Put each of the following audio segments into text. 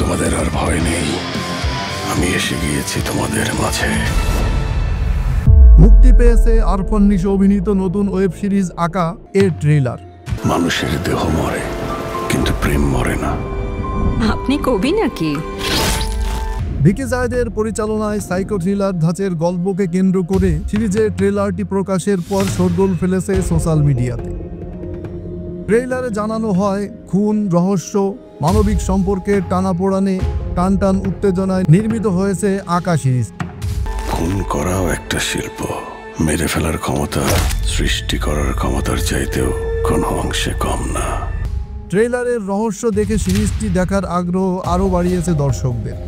তোমাদের আর ভয় নেই, আমি এসে গিয়েছি তোমাদের মাঝে। মুক্তি পেয়েছে আরফান নিশো অভিনীত নতুন ওয়েব সিরিজ আকা এর ট্রেলার। মানুষের দেহ মরে, কিন্তু প্রেম মরে না। আপনি কবি নাকি? ভিকি জায়েদের পরিচালনায় সাইকো থ্রিলার ধাঁচের গল্পকে কেন্দ্র করে সিরিজের ট্রেলারটি প্রকাশের পর শোরগোল ফেলেছে সোশ্যাল মিডিয়াতে। ট্রেলারে জানানো হয় খুন, রহস্য, মানবিক সম্পর্কের টানাপোড়ানে টান টান উত্তেজনায় নির্মিত হয়েছে আকা সিরিজ। খুন করাও একটা শিল্প, মেরে ফেলার ক্ষমতা সৃষ্টি করার ক্ষমতার চাইতেও কোনো অংশে কম না। ট্রেলারের রহস্য দেখে সিরিজটি দেখার আগ্রহ আরও বাড়িয়েছে দর্শকদের।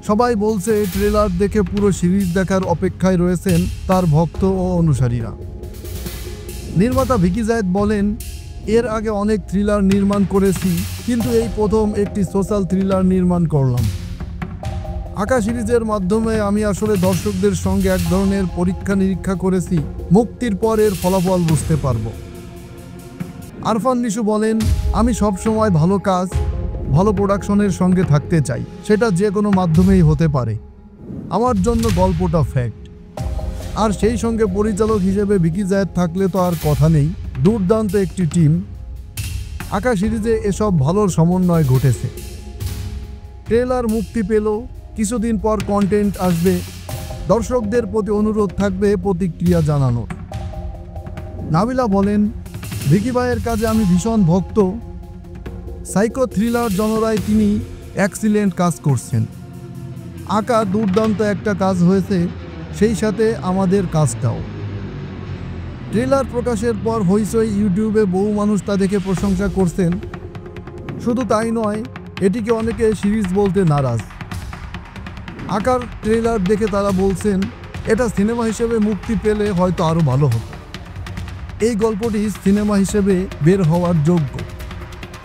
সবাই বলছে ট্রেলার দেখে পুরো সিরিজ দেখার অপেক্ষায় রয়েছেন তার ভক্ত ও অনুসারীরা। নির্মাতা ভিকি জায়েদ বলেন, এর আগে অনেক থ্রিলার নির্মাণ করেছি, কিন্তু এই প্রথম একটি সোশ্যাল থ্রিলার নির্মাণ করলাম। আকা সিরিজের মাধ্যমে আমি আসলে দর্শকদের সঙ্গে এক ধরনের পরীক্ষা নিরীক্ষা করেছি, মুক্তির পর এর ফলাফল বুঝতে পারবো। আরফান নিশো বলেন, আমি সবসময় ভালো কাজ, ভালো প্রোডাকশনের সঙ্গে থাকতে চাই, সেটা যে কোনো মাধ্যমেই হতে পারে। আমার জন্য গল্পটা ফ্যাক্ট, আর সেই সঙ্গে পরিচালক হিসেবে ভিকি জায়েদ থাকলে তো আর কথা নেই। দুর্দান্ত একটি টিম। আকা সিরিজে এসব ভালোর সমন্বয় ঘটেছে। ট্রেলার মুক্তি পেল, কিছুদিন পর কন্টেন্ট আসবে। দর্শকদের প্রতি অনুরোধ থাকবে প্রতিক্রিয়া জানানোর। নাবিলা বলেন, ভিকি ভাইয়ের কাজে আমি ভীষণ ভক্ত। সাইকো থ্রিলার জনরায় তিনি এক্সিলেন্ট কাজ করছেন। আকা দুর্দান্ত একটা কাজ হয়েছে, সেই সাথে আমাদের কাজটাও। ট্রেলার প্রকাশের পর হইচই ইউটিউবে বহু মানুষ তা দেখে প্রশংসা করছেন। শুধু তাই নয়, এটিকে অনেকে সিরিজ বলতে নারাজ। আকার ট্রেলার দেখে তারা বলছেন, এটা সিনেমা হিসেবে মুক্তি পেলে হয়তো আরও ভালো হতো। এই গল্পটি সিনেমা হিসেবে বের হওয়ার যোগ্য।